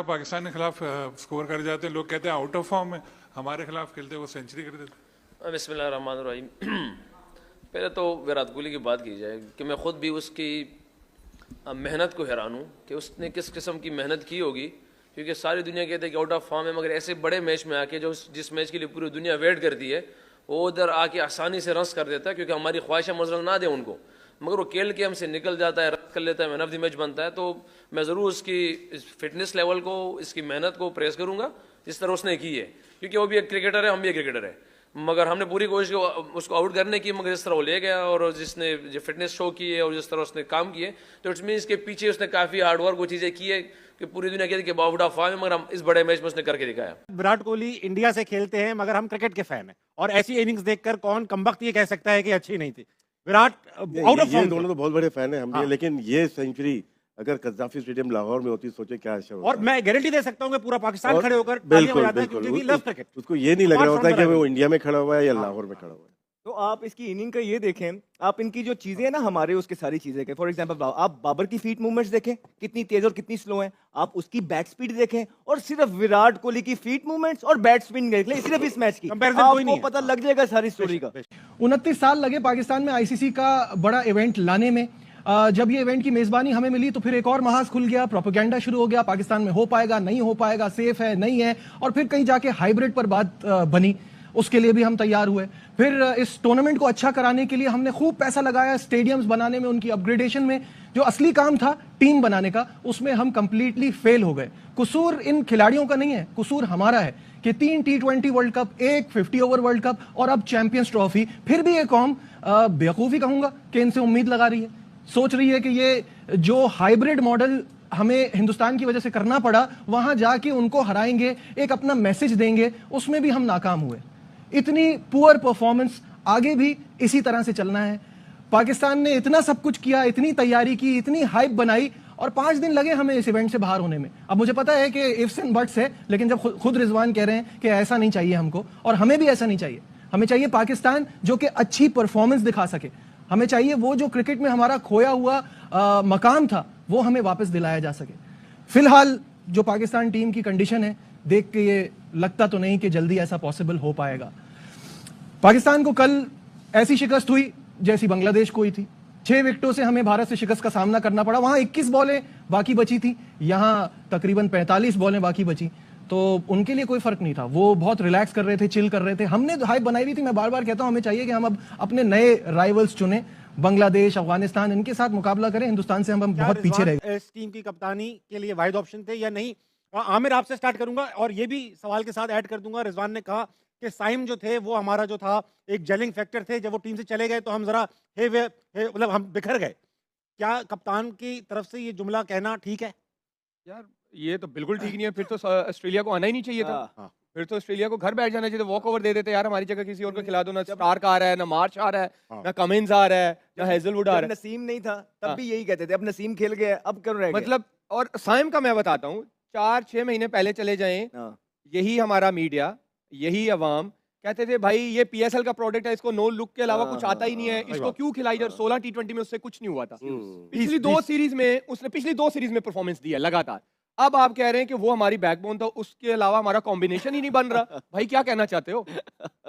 पाकिस्तान के खिलाफ स्कोर कर जाते हैं, लोग कहते हैं आउट ऑफ फॉर्म है, हमारे खिलाफ खेलते वो सेंचुरी कर देते। बिस्मिल्लाहिर्रहमानिर्रहीम। पहले तो विराट कोहली की बात की जाए कि मैं ख़ुद भी उसकी मेहनत को हैरान हूँ कि उसने किस किस्म की मेहनत की होगी, क्योंकि सारी दुनिया कहते हैं कि आउट ऑफ फॉर्म है, मगर ऐसे बड़े मैच में आके जो जिस मैच के लिए पूरी दुनिया वेट करती है वो उधर आके आसानी से रस कर देता है, क्योंकि हमारी ख्वाहिशें मजरंग ना दें उनको, मगर वो खेल के हमसे निकल जाता है, रस कर लेता है, मैन ऑफ द मैच बनता है। तो मैं ज़रूर उसकी इस फिटनेस लेवल को, इसकी मेहनत को प्रेस करूँगा जिस तरह उसने की है, क्योंकि वो भी एक क्रिकेटर है, हम भी एक क्रिकेटर है, मगर हमने पूरी कोशिश उसको आउट करने की, मगर जिस तरह वो ले गया और जिसने जो फिटनेस शो की है और जिस तरह उसने काम किए, तो इट्स मीन्स के पीछे उसने काफ़ी हार्डवर्क वो चीज़ें की है कि पूरी दुनिया कहती है कि आउट ऑफ फॉर्म है, मगर हम इस बड़े मैच में उसने करके दिखाया। विराट कोहली इंडिया से खेलते हैं मगर हम क्रिकेट के फैन हैं, और ऐसी इनिंग्स देखकर कौन कमबख्त ये कह सकता है कि अच्छी नहीं थी। विराट आउट ऑफ फॉर्म, दोनों तो बहुत बड़े फैन हैं हम भी, लेकिन ये सेंचुरी अगर कद्दाफी स्टेडियम लाहौर में होती सोचे क्या अच्छा होता। और मैं गारंटी दे सकता हूं कि पूरा पाकिस्तान और खड़े होकर बिल्कुल बिल्कुल उसको ये नहीं लग रहा होता कि वो इंडिया में खड़ा हुआ है या लाहौर में खड़ा हुआ है। तो आप इसकी इनिंग का ये देखें, आप इनकी जो चीजें हैं ना हमारे उसके सारी चीजें के, फॉर एग्जांपल आप बाबर की फीट मूवमेंट्स देखें कितनी तेज और कितनी स्लो हैं, आप उसकी बैट स्पीड देखें, और सिर्फ विराट कोहली की फीट मूवमेंट्स और बैट स्पिन देख लें सिर्फ इस मैच की, आपको पता लग जाएगा सारी स्टोरी का। 29 साल लगे पाकिस्तान में आईसीसी का बड़ा इवेंट लाने में। जब ये इवेंट की मेजबानी हमें मिली तो फिर एक और महाज खुल गया, प्रोपेगेंडा शुरू हो गया, पाकिस्तान में हो पाएगा नहीं हो पाएगा, सेफ है नहीं है, और फिर कहीं जाके हाइब्रिड पर बात बनी, उसके लिए भी हम तैयार हुए। फिर इस टूर्नामेंट को अच्छा कराने के लिए हमने खूब पैसा लगाया स्टेडियम्स बनाने में, उनकी अपग्रेडेशन में। जो असली काम था टीम बनाने का, उसमें हम कंप्लीटली फेल हो गए। कसूर इन खिलाड़ियों का नहीं है, कसूर हमारा है कि 3 T20 वर्ल्ड कप, एक 50 ओवर वर्ल्ड कप और अब चैंपियंस ट्रॉफी, फिर भी ये कौम बेवकूफ़ी कहूंगा कि इनसे उम्मीद लगा रही है, सोच रही है कि ये जो हाइब्रिड मॉडल हमें हिंदुस्तान की वजह से करना पड़ा, वहां जाके उनको हराएंगे, एक अपना मैसेज देंगे, उसमें भी हम नाकाम हुए। इतनी पुअर परफॉर्मेंस, आगे भी इसी तरह से चलना है। पाकिस्तान ने इतना सब कुछ किया, इतनी तैयारी की, इतनी हाइप बनाई, और 5 दिन लगे हमें इस इवेंट से बाहर होने में। अब मुझे पता है कि इफ्स एंड बट्स है, लेकिन जब खुद रिजवान कह रहे हैं कि ऐसा नहीं चाहिए हमको, और हमें भी ऐसा नहीं चाहिए। हमें चाहिए पाकिस्तान जो कि अच्छी परफॉर्मेंस दिखा सके, हमें चाहिए वो जो क्रिकेट में हमारा खोया हुआ मकाम था वो हमें वापस दिलाया जा सके। फिलहाल जो पाकिस्तान टीम की कंडीशन है देख के ये लगता तो नहीं कि जल्दी ऐसा पॉसिबल हो पाएगा। पाकिस्तान को कल ऐसी शिकस्त हुई जैसी बांग्लादेश को हुई थी। 6 विकेटों से हमें भारत से शिकस्त का सामना करना पड़ा। वहां 21 बॉलें बाकी बची थी, यहां तकरीबन 45 बॉलें बाकी बची, तो उनके लिए कोई फर्क नहीं था। वो बहुत रिलैक्स कर रहे थे, चिल कर रहे थे। हमने हाइप बनाई हुई थी। मैं बार बार कहता हूं हमें चाहिए कि हम अब अपने नए राइवल्स चुने, बांग्लादेश, अफगानिस्तान, इनके साथ मुकाबला करें। हिंदुस्तान से हम बहुत पीछे रह गए। इस टीम की कप्तानी के लिए वाहिद ऑप्शन थे या नहीं? आमिर, आपसे स्टार्ट करूंगा और ये भी सवाल के साथ ऐड कर दूंगा। रिजवान ने कहा कि साइम जो थे वो हमारा जो था एक जेलिंग फैक्टर थे, जब वो टीम से चले गए तो हम जरा मतलब हम बिखर गए। क्या कप्तान की तरफ से ये जुमला कहना ठीक है? यार ये तो बिल्कुल ठीक नहीं है। फिर तो ऑस्ट्रेलिया को आना ही नहीं चाहिए था। फिर तो ऑस्ट्रेलिया को घर बैठ जाना चाहिए, वॉक ओवर दे देते यार, हमारी जगह किसी और को खिला दो। ना स्टार्क आ रहा है, ना मार्च आ रहा है, ना कमिंस आ रहा है, ना हेजलवुड आ रहा है। नसीम नहीं था तब भी यही कहते थे, अब नसीम खेल गए, अब कर रहे मतलब, और साइम का मैं बताता हूँ, 4-6 महीने पहले चले जाएं, यही हमारा मीडिया, यही अवाम कहते थे भाई ये पीएसएल का प्रोडक्ट है, इसको नो लुक के अलावा कुछ आता ही नहीं है, इसको क्यों खिलाई जाए। 16 T20 में उससे कुछ नहीं हुआ था। पिछली 2 सीरीज में परफॉर्मेंस दी है लगातार। अब आप कह रहे हैं कि वो हमारी बैकबोन था, उसके अलावा हमारा कॉम्बिनेशन ही नहीं बन रहा। भाई क्या कहना चाहते हो?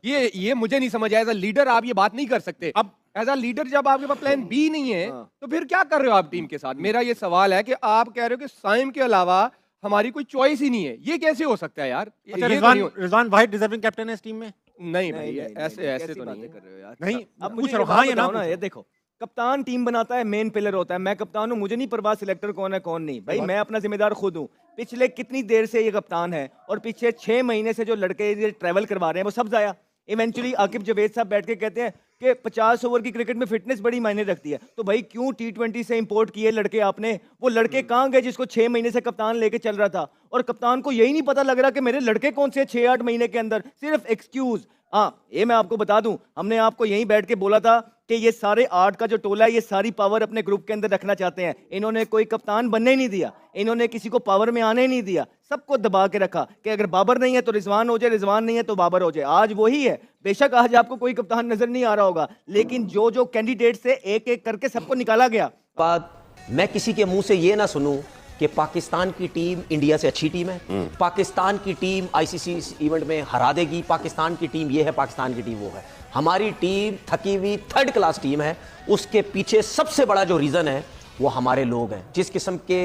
ये मुझे नहीं समझ आया। एज अ लीडर आप ये बात नहीं कर सकते। अब एज अ लीडर जब आपके पास प्लान बी नहीं है तो फिर क्या कर रहे हो आप टीम के साथ? मेरा ये सवाल है कि आप कह रहे हो कि साइम के अलावा हमारी कोई चॉइस ही नहीं है, ये कैसे हो सकता है यार? अच्छा, रिजवान वाहिद डिजर्विंग कैप्टन है इस टीम में? नहीं भाई, ऐसे तो नहीं कर रहे हो यार। नहीं, अब मुझे हाँ या ना, ये देखो, कप्तान टीम बनाता है, मेन पिलर होता है। मैं कप्तान हूं, मुझे नहीं परवाह सिलेक्टर कौन है कौन नहीं। भाई मैं अपना जिम्मेदार खुद हूं। पिछले कितनी देर से ये कप्तान है, और पीछे 6 महीने से जो लड़के ये ट्रैवल करवा रहे हैं वो सब जाया। इवेंचुअली आकिब जवेद साहब बैठ के कहते हैं कि 50 ओवर की क्रिकेट में फिटनेस बड़ी मायने रखती है। तो भाई क्यों T20 से इंपोर्ट किए लड़के आपने? वो लड़के कहाँ गए जिसको 6 महीने से कप्तान लेके चल रहा था? और कप्तान को यही नहीं पता लग रहा कि मेरे लड़के कौन से 6-8 महीने के अंदर। सिर्फ एक्सक्यूज। हाँ, ये मैं आपको बता दूं, हमने आपको यहीं बैठ के बोला था कि ये सारे 8 का जो टोला है ये सारी पावर अपने ग्रुप के अंदर रखना चाहते हैं। इन्होंने कोई कप्तान बनने ही नहीं दिया, इन्होंने किसी को पावर में आने ही नहीं दिया, सबको दबा के रखा कि अगर बाबर नहीं है तो रिजवान हो जाए, रिजवान नहीं है तो बाबर हो जाए। आज वही है। बेशक आज आपको कोई कप्तान नजर नहीं आ रहा होगा, लेकिन जो कैंडिडेट से एक एक करके सबको निकाला गया। बात मैं किसी के मुंह से ये ना सुनूं कि पाकिस्तान की टीम इंडिया से अच्छी टीम है, पाकिस्तान की टीम आईसीसी इवेंट में हरा देगी, पाकिस्तान की टीम ये है, पाकिस्तान की टीम वो है। हमारी टीम थकी हुई थर्ड क्लास टीम है। उसके पीछे सबसे बड़ा जो रीज़न है वो हमारे लोग हैं। जिस किस्म के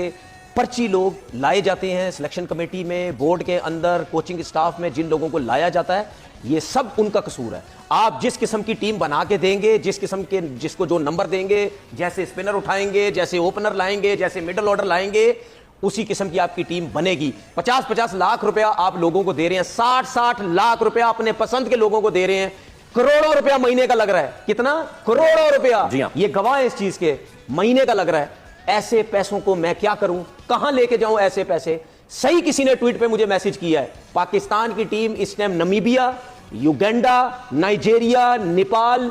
पर्ची लोग लाए जाते हैं सिलेक्शन कमेटी में, बोर्ड के अंदर, कोचिंग स्टाफ में, जिन लोगों को लाया जाता है, ये सब उनका कसूर है। आप जिस किस्म की टीम बना के देंगे, जिस किस्म के जिसको जो नंबर देंगे, जैसे स्पिनर उठाएंगे, जैसे ओपनर लाएंगे, जैसे मिडिल ऑर्डर लाएंगे, उसी किस्म की आपकी टीम बनेगी। 50-50 लाख रुपया आप लोगों को दे रहे हैं, 60-60 लाख रुपया अपने पसंद के लोगों को दे रहे हैं, करोड़ों रुपया महीने का लग रहा है। कितना? करोड़ों रुपया। जी हाँ। ये गवाह है इस चीज के, महीने का लग रहा है। ऐसे पैसों को मैं क्या करूं, कहां लेके जाऊं ऐसे पैसे? सही किसी ने ट्वीट पे मुझे मैसेज किया है, पाकिस्तान की टीम इस time Namibia, Uganda, Nigeria, Nepal,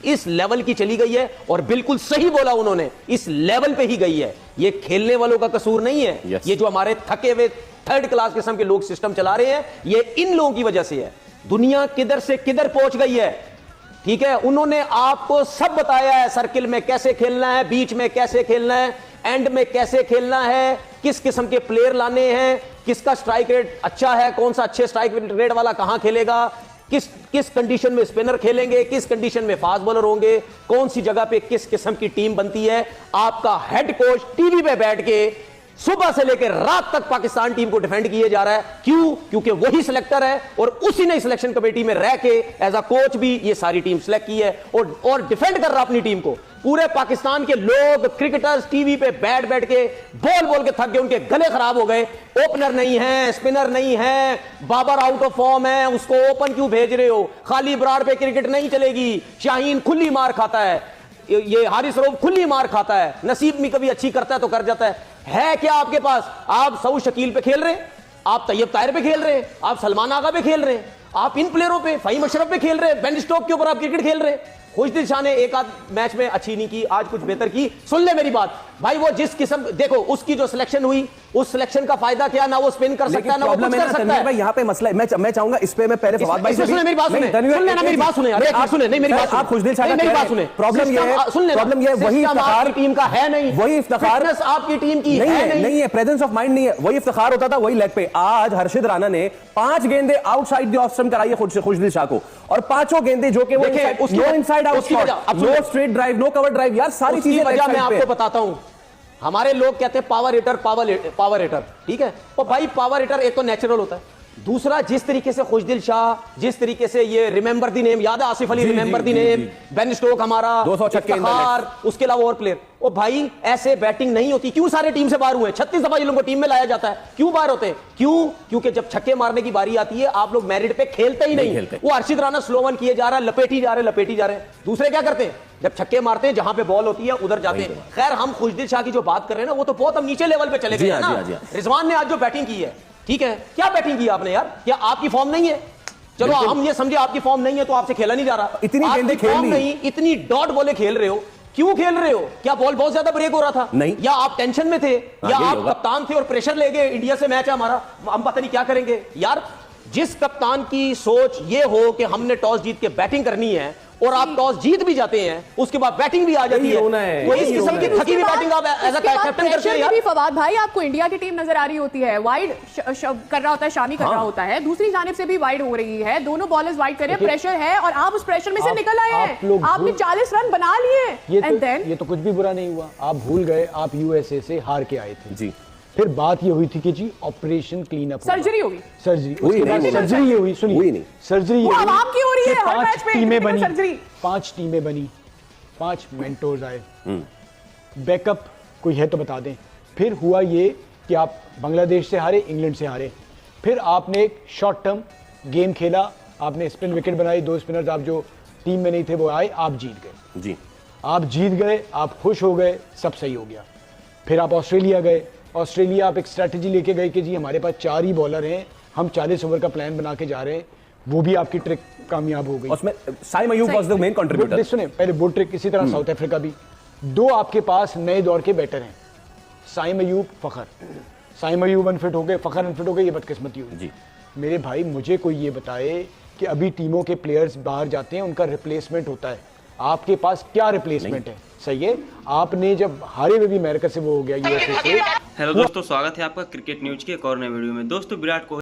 इस लेवल की चली गई है। और बिल्कुल सही बोला उन्होंने, इस लेवल पे ही गई है। ये खेलने वालों का कसूर नहीं है। Yes. ये जो हमारे थके हुए थर्ड क्लास किस्म के लोग सिस्टम चला रहे हैं, ये इन लोगों की वजह से है। दुनिया किधर से किधर पहुंच गई है, ठीक है? उन्होंने आपको सब बताया है, सर्किल में कैसे खेलना है, बीच में कैसे खेलना है, एंड में कैसे खेलना है, किस किस्म के प्लेयर लाने हैं, किसका स्ट्राइक रेट अच्छा है, कौन सा अच्छे स्ट्राइक रेट वाला कहां खेलेगा, किस कंडीशन में स्पिनर खेलेंगे, किस कंडीशन में फास्ट बॉलर होंगे, कौन सी जगह पे किस किस्म की टीम बनती है। आपका हेड कोच टीवी पे बैठ के सुबह से लेकर रात तक पाकिस्तान टीम को डिफेंड किए जा रहा है। क्यों? क्योंकि वही सिलेक्टर है और उसी ने सिलेक्शन कमेटी में रह के एज अ कोच भी ये सारी टीम सिलेक्ट की है और डिफेंड कर रहा अपनी टीम को। पूरे पाकिस्तान के लोग, क्रिकेटर्स टीवी पे बैठ बैठ के बोल के थक गए, उनके गले खराब हो गए। ओपनर नहीं है, स्पिनर नहीं है, बाबर आउट ऑफ फॉर्म है, उसको ओपन क्यों भेज रहे हो? खाली ब्राड पे क्रिकेट नहीं चलेगी। शाहीन खुली मार खाता है, ये हारिस रऊफ खुली मार खाता है, नसीब में कभी अच्छी करता है तो कर जाता है क्या आपके पास? आप सऊद शकील पे खेल रहे हैं, आप तैयब ताहिर पे खेल रहे हैं, आप सलमान आगा पे खेल रहे हैं, आप इन प्लेयरों पे, फहीम अशरफ पे खेल रहे हैं, बेन स्टोक के ऊपर आप क्रिकेट खेल रहे हैं। खुशदिल शाह ने एक आध मैच में अच्छी नहीं की, आज कुछ बेहतर की। सुन ले मेरी बात भाई, वो जिस किस्म, देखो उसकी जो सिलेक्शन हुई, उस सिलेक्शन का फायदा क्या? ना वो स्पिन कर सकता है, ना वो कुछ कर सकता है। यहाँ पे मसला है, मैं चाहूंगा इस पे मैं पहले फवाद भाई से सुने मेरी बात, सुने सुन ना मेरी बात, सुने यार, आप सुने, नहीं मेरी बात, आप खुशदिल शाह मेरी बात सुने। प्रॉब्लम ये है, सुन ले, प्रॉब्लम ये है, वही इफ्तिखार टीम का है नहीं, वही इफ्तिखार आपकी टीम की नहीं है, प्रेजेंस ऑफ माइंड नहीं है। वही इफ्तिखार होता था वही लेग पे। आज हर्षिद राणा ने 5 गेंदें आउटसाइड द ऑफ स्टंप कराई है खुशदिल शाह को, और 5 गेंदें जो कि वो inside out shot, no straight drive, no cover drive, यार सारी चीजें वजह मैं आपको बताता हूं। हमारे लोग कहते हैं पावर हिटर, ठीक है? तो भाई पावर हिटर एक तो नेचुरल होता है, दूसरा जिस तरीके से खुशदिल शाह, जिस तरीके से ये रिमेंबर द नेम, याद है Asif Ali, remember the name, Ben Stoke हमारा, 200 छक्के, उसके अलावा और प्लेयर, ओ भाई ऐसे बैटिंग नहीं होती। क्यों सारे टीम से बाहर हुए? 36 दफा ये लोगों को टीम में लाया जाता है, क्यों बाहर होते हैं? क्यों? क्योंकि जब छक्के मारने की बारी आती है आप लोग मेरिट पे खेलते ही नहीं। वो हर्षिद राणा स्लो वन किए जा रहा है, लपेटी जा रहे हैं। दूसरे क्या करते हैं? जब छक्के मारते हैं जहां पे बॉल होती है उधर जाते हैं। खैर, हम खुशदिल शाह की जो बात कर रहे हैं ना, वो तो बहुत हम नीचे लेवल पे चले गए ना। रिजवान ने आज जो बैटिंग की है, ठीक है, क्या बैटिंग की आपने यार? क्या आपकी फॉर्म नहीं है? चलो हम ये समझे आपकी फॉर्म नहीं है तो आपसे खेला नहीं जा रहा। इतनी गेंदें खेल नहीं, इतनी डॉट बॉलें खेल रहे हो, क्यों खेल रहे हो? क्या बॉल बहुत ज्यादा ब्रेक हो रहा था? नहीं। या आप टेंशन में थे, या आप कप्तान थे और प्रेशर ले गए, इंडिया से मैच है हमारा, हम पता नहीं क्या करेंगे। यार जिस कप्तान की सोच ये हो कि हमने टॉस जीत के बैटिंग करनी है और आप टॉस जीत भी जाते हैं, उसके बाद बैटिंग भी आ जाती है, तो इस किस्म की थकी हुई बैटिंग आप एज अ कैप्टन करते हैं यार। फवाद भाई, आपको इंडिया की टीम नजर आ रही होती है, वाइड कर रहा होता है, शामी कर रहा होता है, दूसरी जानिब से भी वाइड हो रही है, दोनों बॉलर्स वाइड कर रहे हैं, प्रेशर है और आप उस प्रेशर में से निकल आए हैं, आपने 40 रन बना लिए। एंड देन ये तो कुछ भी बुरा नहीं हुआ, आप भूल गए आप यूएसए से हार के आए थे जी। फिर बात ये हुई थी कि जी ऑपरेशन क्लीन अप, सर्जरी होगी, सर्जरी ये हुई, सुनिए, सर्जरी आवाम की हो रही है, हर मैच में टीमें बनी, सर्जरी, 5 टीमें बनी, 5 मेंटोर्स आए, बैकअप कोई है तो बता दें। फिर हुआ ये कि आप बांग्लादेश से हारे, इंग्लैंड से हारे, फिर आपने एक शॉर्ट टर्म गेम खेला, आपने स्पिन विकेट बनाई, 2 स्पिनर्स आप जो टीम में नहीं थे वो आए, आप जीत गए जी। आप जीत गए, आप खुश हो गए, सब सही हो गया। फिर आप ऑस्ट्रेलिया गए, ऑस्ट्रेलिया आप एक स्ट्रैटेजी लेके गए कि जी हमारे पास 4 ही बॉलर हैं, हम 40 ओवर का प्लान बना के जा रहे हैं, वो भी आपकी ट्रिक कामयाब हो गई। उसमें Saim Ayub was the main contributor. सुने पहले वो ट्रिक, इसी तरह साउथ अफ्रीका भी 2 आपके पास नए दौर के बैटर हैं, साइम अयूब, फखर। साइम अयूब अनफिट हो गए, फखर अनफिट हो गए, ये बदकिस्मती हुई जी। मेरे भाई मुझे कोई ये बताए कि अभी टीमों के प्लेयर्स बाहर जाते हैं, उनका रिप्लेसमेंट होता है, आपके पास क्या रिप्लेसमेंट है? सही है, आपने जब हारे में भी अमेरिका से वो हो गया यूएसए से। हेलो दोस्तों, स्वागत है आपका क्रिकेट न्यूज के एक और नए वीडियो में। दोस्तों विराट कोहली